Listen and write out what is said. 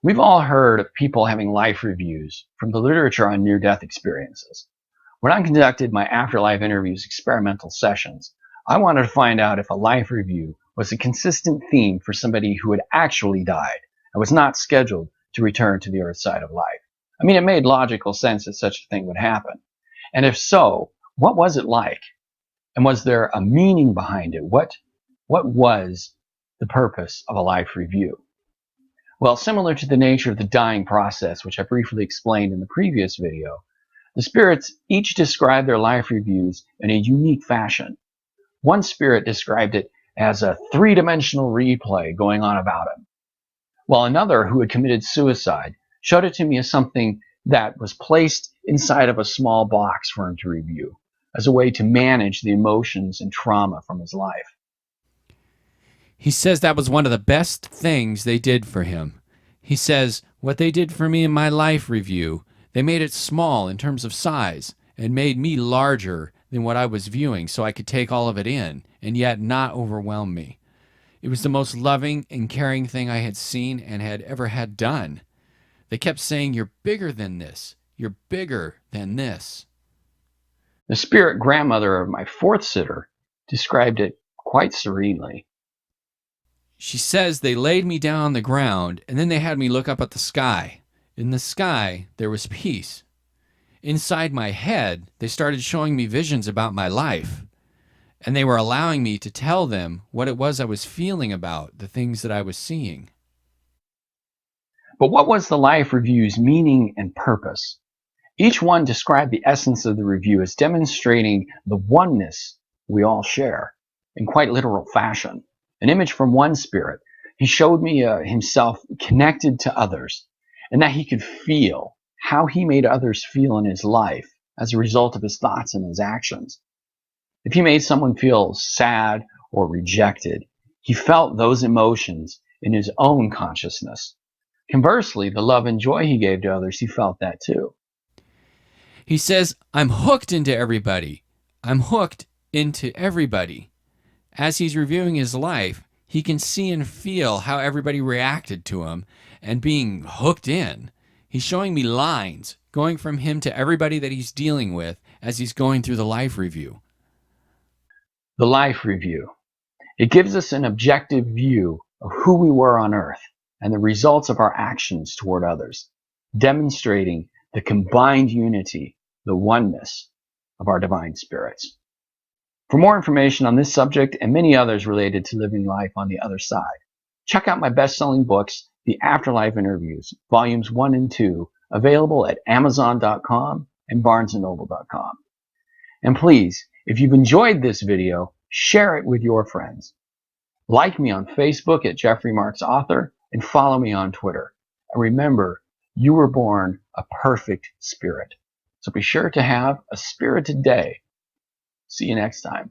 We've all heard of people having life reviews from the literature on near-death experiences. When I conducted my Afterlife Interviews experimental sessions, I wanted to find out if a life review was a consistent theme for somebody who had actually died and was not scheduled to return to the earth side of life. I mean, it made logical sense that such a thing would happen. And if so, what was it like? And was there a meaning behind it? What was the purpose of a life review? Well, similar to the nature of the dying process, which I briefly explained in the previous video, the spirits each describe their life reviews in a unique fashion. One spirit described it as a three-dimensional replay going on about him, while another, who had committed suicide, showed it to me as something that was placed inside of a small box for him to review, as a way to manage the emotions and trauma from his life. He says that was one of the best things they did for him. He says, what they did for me in my life review, they made it small in terms of size and made me larger than what I was viewing so I could take all of it in and yet not overwhelm me. It was the most loving and caring thing I had seen and had ever had done. They kept saying, you're bigger than this. You're bigger than this. The spirit grandmother of my fourth sitter described it quite serenely. She says they laid me down on the ground and then they had me look up at the sky. In the sky, there was peace. Inside my head, they started showing me visions about my life. And they were allowing me to tell them what it was I was feeling about the things that I was seeing. But what was the life review's meaning and purpose? Each one described the essence of the review as demonstrating the oneness we all share in quite literal fashion. An image from one spirit, he showed me himself connected to others, and that he could feel how he made others feel in his life as a result of his thoughts and his actions. If he made someone feel sad or rejected, he felt those emotions in his own consciousness. Conversely, the love and joy he gave to others, he felt that too. He says, I'm hooked into everybody. I'm hooked into everybody. As he's reviewing his life, he can see and feel how everybody reacted to him and being hooked in. He's showing me lines going from him to everybody that he's dealing with as he's going through the life review. The life review. It gives us an objective view of who we were on earth and the results of our actions toward others, demonstrating the combined unity, the oneness of our divine spirits. For more information on this subject and many others related to living life on the other side, check out my best-selling books, The Afterlife Interviews, Volumes 1 and 2, available at Amazon.com and BarnesandNoble.com. And please, if you've enjoyed this video, share it with your friends. Like me on Facebook at Jeffrey Marks Author and follow me on Twitter. And remember, you were born a perfect spirit. So be sure to have a spirited day. See you next time.